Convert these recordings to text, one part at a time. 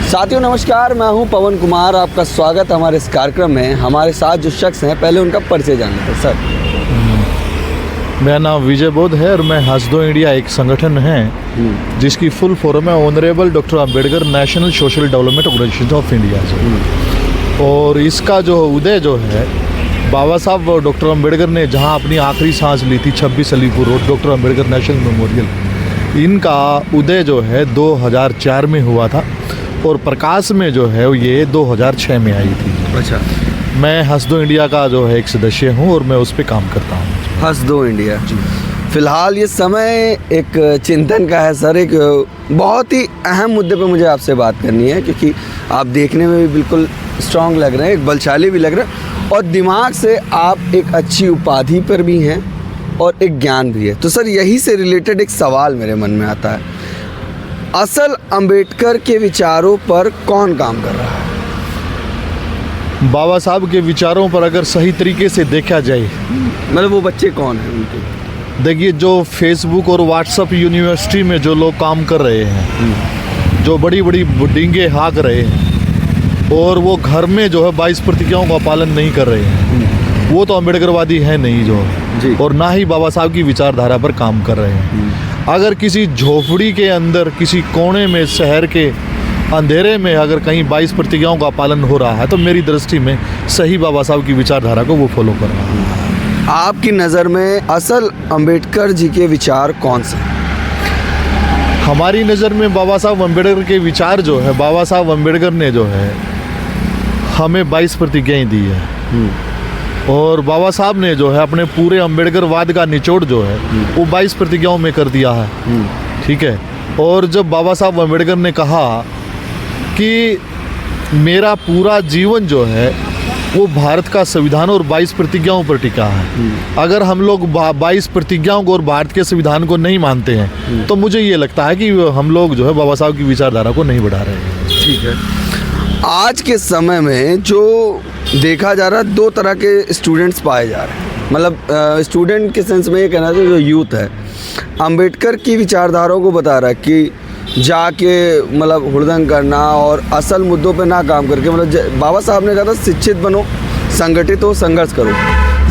साथियों नमस्कार, मैं हूं पवन कुमार। आपका स्वागत हमारे इस कार्यक्रम में। हमारे साथ जो शख्स हैं, पहले उनका परिचय जान लेते हैं। सर, मेरा नाम विजय बोध है और मैं हंस दो इंडिया एक संगठन है जिसकी फुल फॉर्म है honourable doctor Ambedkar national social development organisation of India से। और इसका जो उदय जो है, बाबा साहब डॉक्टर अंबेडकर ने जहां अपनी आखिरी सांस ली थी 26 Alipur road doctor Ambedkar national memorial, इनका उदय जो है 2004 में हुआ था और प्रकाश में जो है ये 2006 में आई थी। अच्छा, मैं हंस दो इंडिया का जो है एक सदस्य हूँ और मैं उस पर काम करता हूँ। हंस दो इंडिया फिलहाल ये समय एक चिंतन का है सर। एक बहुत ही अहम मुद्दे पे मुझे आपसे बात करनी है, क्योंकि आप देखने में भी बिल्कुल स्ट्रांग लग रहे हैं, एक बलशाली भी लग रहे हैं और दिमाग से आप एक अच्छी उपाधि पर भी हैं और एक ज्ञान भी है। तो सर, यही से रिलेटेड एक सवाल मेरे मन में आता है, असल अंबेडकर के विचारों पर कौन काम कर रहा है? बाबा साहब के विचारों पर अगर सही तरीके से देखा जाए, मतलब वो बच्चे कौन हैं उनके? देखिए, जो फेसबुक और व्हाट्सएप यूनिवर्सिटी में जो लोग काम कर रहे हैं, जो बड़ी बड़ी डींगे हाँक रहे हैं और वो घर में जो है 22 प्रतिज्ञाओं का पालन नहीं कर रहे हैं, वो तो अंबेडकरवादी है नहीं जो जी। और ना ही बाबा साहब की विचारधारा पर काम कर रहे हैं। अगर किसी झोपड़ी के अंदर किसी कोने में शहर के अंधेरे में अगर कहीं 22 प्रतिज्ञाओं का पालन हो रहा है तो मेरी दृष्टि में सही बाबा साहब की विचारधारा को वो फॉलो कर रहा है। आपकी नज़र में असल अंबेडकर जी के विचार कौन से? हमारी नज़र में बाबा साहब अंबेडकर के विचार जो है, बाबा साहब अंबेडकर ने जो है हमें 22 प्रतिज्ञाएं दी है और बाबा साहब ने जो है अपने पूरे अंबेडकरवाद का निचोड़ जो है वो 22 प्रतिज्ञाओं में कर दिया है। ठीक है। और जब बाबा साहब अंबेडकर ने कहा कि मेरा पूरा जीवन जो है वो भारत का संविधान और 22 प्रतिज्ञाओं पर टिका है, अगर हम लोग 22 प्रतिज्ञाओं को और भारत के संविधान को नहीं मानते हैं तो मुझे ये लगता है कि हम लोग जो है बाबा साहब की विचारधारा को नहीं बढ़ा रहे हैं। ठीक है। आज के समय में जो देखा जा रहा है, दो तरह के स्टूडेंट्स पाए जा रहे हैं। मतलब स्टूडेंट के सेंस में ये कहना चाहिए, जो यूथ है अंबेडकर की विचारधाराओं को बता रहा है कि जाके मतलब हुड़दंग करना और असल मुद्दों पे ना काम करके, मतलब बाबा साहब ने कहा था शिक्षित बनो, संगठित हो, संघर्ष करो।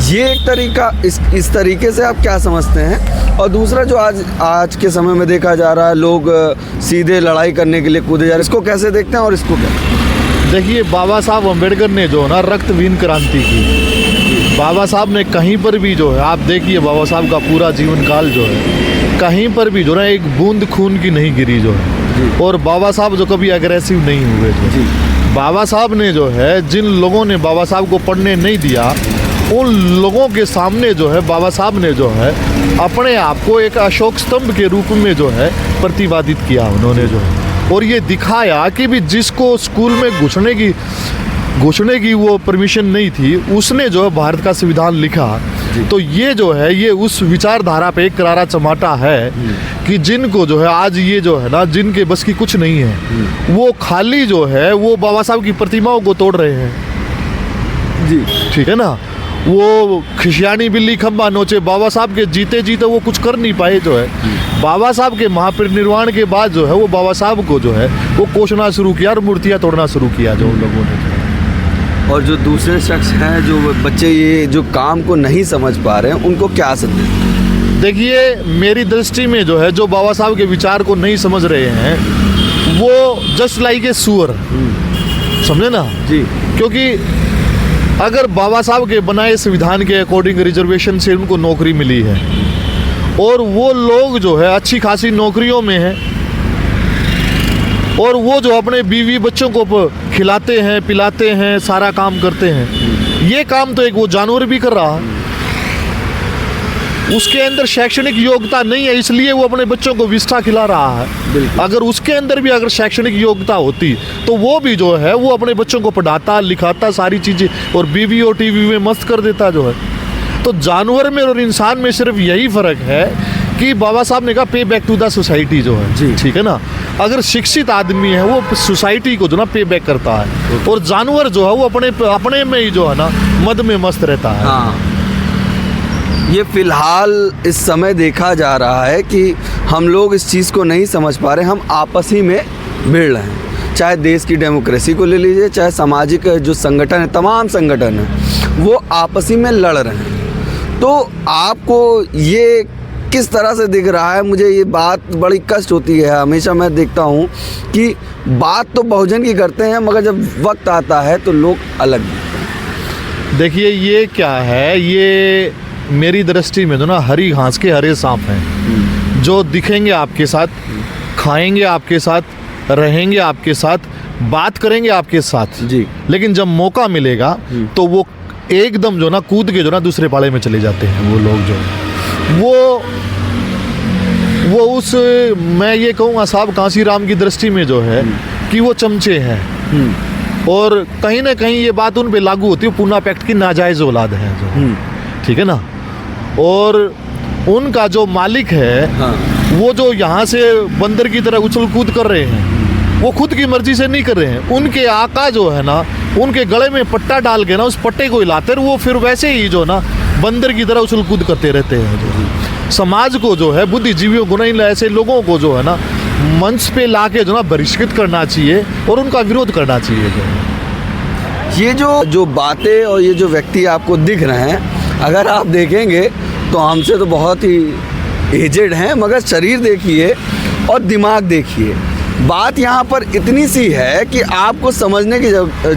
ये एक तरीका, इस तरीके से आप क्या समझते हैं? और दूसरा जो आज के समय में देखा जा रहा है, लोग सीधे लड़ाई करने के लिए कूदे जा रहे हैं, इसको कैसे देखते हैं और इसको क्या? देखिए, बाबा साहब अंबेडकर ने जो है ना रक्तहीन क्रांति की। बाबा साहब ने कहीं पर भी जो है, आप देखिए बाबा साहब का पूरा जीवन काल जो है कहीं पर भी जो है एक बूंद खून की नहीं गिरी जो है। और बाबा साहब जो कभी अग्रेसिव नहीं हुए जो। बाबा साहब ने जो है जिन लोगों ने बाबा साहब को पढ़ने नहीं दिया, उन लोगों के सामने जो है बाबा साहब ने जो है अपने आप को एक अशोक स्तंभ के रूप में जो है प्रतिपादित किया उन्होंने जो है। और ये दिखाया कि भी जिसको स्कूल में घुसने की वो परमिशन नहीं थी, उसने जो है भारत का संविधान लिखा। तो ये जो है ये उस विचारधारा पे एक करारा चमाटा है कि जिनको जो है आज ये जो है ना, जिनके बस की कुछ नहीं है, वो खाली जो है वो बाबा साहब की प्रतिमाओं को तोड़ रहे हैं जी। ठीक है ना। वो खिसियानी बिल्ली खंबा नोचे, बाबा साहब के जीते जीते वो कुछ कर नहीं पाए जो है। बाबा साहब के महापरिनिर्वाण के बाद जो है वो बाबा साहब को जो है वो कोसना शुरू किया और मूर्तियाँ तोड़ना शुरू किया जो उन लोगों ने। और जो दूसरे शख्स हैं, जो बच्चे ये जो काम को नहीं समझ पा रहे हैं, उनको क्या संदेश? देखिए, मेरी दृष्टि में जो है जो बाबा साहब के विचार को नहीं समझ रहे हैं वो जस्ट लाइक ए सुअर, समझे ना जी। क्योंकि अगर बाबा साहब के बनाए संविधान के अकॉर्डिंग रिजर्वेशन से उनको नौकरी मिली है और वो लोग जो है अच्छी खासी नौकरियों में हैं और वो जो अपने बीवी बच्चों को खिलाते हैं, पिलाते हैं, सारा काम करते हैं, ये काम तो एक वो जानवर भी कर रहा है। उसके अंदर शैक्षणिक योग्यता नहीं है, इसलिए वो अपने बच्चों को विष्ठा खिला रहा है। अगर उसके अंदर भी अगर शैक्षणिक योग्यता होती तो वो भी जो है वो अपने बच्चों को पढ़ाता, लिखाता, सारी चीज़ें, और बीवी और टीवी में मस्त कर देता जो है। तो जानवर में और इंसान में सिर्फ यही फ़र्क है कि बाबा साहब ने कहा पे बैक टू द सोसाइटी जो है जी। ठीक है ना। अगर शिक्षित आदमी है वो सोसाइटी को जो ना पे बैक करता है और जानवर जो है वो अपने में ही जो है ना मद में मस्त रहता है। हाँ। ये फ़िलहाल इस समय देखा जा रहा है कि हम लोग इस चीज़ को नहीं समझ पा रहे, हम आपस ही में भिड़ रहे हैं। चाहे देश की डेमोक्रेसी को ले लीजिए, चाहे सामाजिक जो संगठन है, तमाम संगठन हैं वो आपसी में लड़ रहे हैं। तो आपको ये किस तरह से दिख रहा है? मुझे ये बात बड़ी कष्ट होती है। हमेशा मैं देखता हूँ कि बात तो बहुजन की करते हैं, मगर जब वक्त आता है तो लोग अलग दिखते हैं। देखिए ये क्या है, ये मेरी दृष्टि में तो ना हरी घास के हरे सांप हैं, जो दिखेंगे आपके साथ, खाएंगे आपके साथ, रहेंगे आपके साथ, बात करेंगे आपके साथ जी। लेकिन जब मौका मिलेगा तो वो एकदम जो ना कूद के जो ना दूसरे पाले में चले जाते हैं। वो लोग जो वो उस, मैं ये कहूँगा साहब कांसी राम की दृष्टि में जो है कि वो चमचे हैं, और कहीं ना कहीं ये बात उन पे लागू होती है, पूना पैक्ट की नाजायज औलाद है जो, ठीक है ना। और उनका जो मालिक है, हाँ। वो जो यहाँ से बंदर की तरह उछल कूद कर रहे हैं, वो खुद की मर्जी से नहीं कर रहे हैं। उनके आका जो है ना, उनके गले में पट्टा डाल के ना उस पट्टे को हिलाते हैं, वो फिर वैसे ही जो ना बंदर की तरह उछल कूद करते रहते हैं। जो समाज को जो है, बुद्धिजीवियों को नहीं, ऐसे लोगों को जो है ना मंच पे लाके जो ना बहिष्कृत करना चाहिए और उनका विरोध करना चाहिए। जो ये जो बातें और ये जो व्यक्ति आपको दिख रहे हैं, अगर आप देखेंगे तो हमसे तो बहुत ही एजेड हैं, मगर शरीर देखिए और दिमाग देखिए। बात यहाँ पर इतनी सी है कि आपको समझने की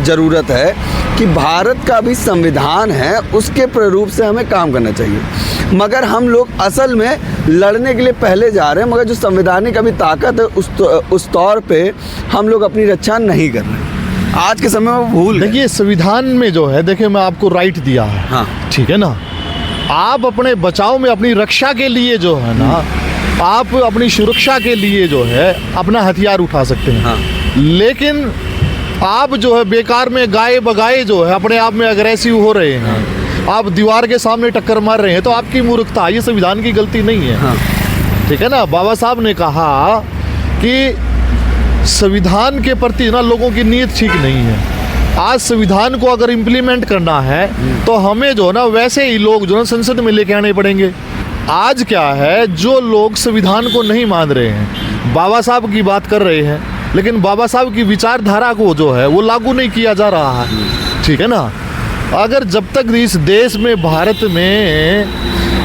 ज़रूरत है कि भारत का भी संविधान है, उसके प्रारूप से हमें काम करना चाहिए। मगर हम लोग असल में लड़ने के लिए पहले जा रहे हैं, मगर जो संवैधानिक अभी ताकत है उस तौर पे हम लोग अपनी रक्षा नहीं कर रहे हैं। आज के समय में भूल गए। देखिए संविधान में जो है, देखिए मैं आपको राइट दिया है, हाँ। ठीक है ना। आप अपने बचाव में, अपनी रक्षा के लिए जो है ना, आप अपनी सुरक्षा के लिए जो है अपना हथियार उठा सकते हैं, हाँ। लेकिन आप जो है बेकार में गाए बगाए जो है अपने आप में अग्रेसिव हो रहे हैं, आप दीवार के सामने टक्कर मार रहे हैं, तो आपकी मूर्खता, ये संविधान की गलती नहीं है, हाँ। ठीक है ना। बाबा साहब ने कहा कि संविधान के प्रति ना लोगों की नीयत ठीक नहीं है। आज संविधान को अगर इम्प्लीमेंट करना है तो हमें जो ना वैसे ही लोग जो ना संसद में लेके आने पड़ेंगे। आज क्या है, जो लोग संविधान को नहीं मान रहे हैं, बाबा साहब की बात कर रहे हैं, लेकिन बाबा साहब की विचारधारा को जो है वो लागू नहीं किया जा रहा है, ठीक है ना। अगर जब तक इस देश में, भारत में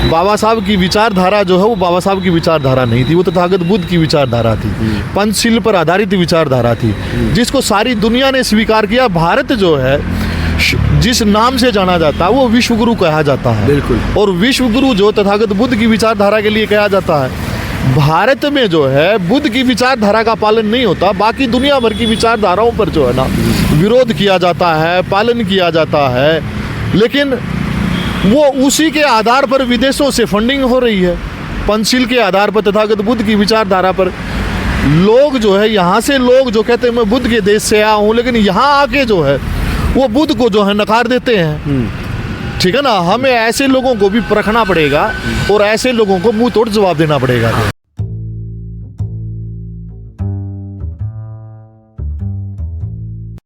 बाबा साहब की विचारधारा जो है वो बाबा साहब की विचारधारा नहीं थी, वो तथागत बुद्ध की विचारधारा थी, पंचशील पर आधारित विचारधारा थी, जिसको सारी दुनिया ने स्वीकार किया। भारत जो है जिस नाम से जाना जाता है वो विश्व गुरु कहा जाता है, बिल्कुल। और विश्व गुरु जो तथागत बुद्ध की विचारधारा के लिए कहा जाता है। भारत में जो है बुद्ध की विचारधारा का पालन नहीं होता, बाकी दुनिया भर की विचारधाराओं पर जो है ना विरोध किया जाता है, पालन किया जाता है, लेकिन वो उसी के आधार पर विदेशों से फंडिंग हो रही है, पंचशील के आधार पर, तथागत बुद्ध की विचारधारा पर। लोग जो है यहाँ से, लोग जो कहते हैं मैं बुद्ध के देश से आया हूँ, लेकिन यहाँ आके जो है वो बुद्ध को जो है नकार देते हैं, ठीक है ना। हमें ऐसे लोगों को भी परखना पड़ेगा और ऐसे लोगों को मुंह तोड़ जवाब देना पड़ेगा।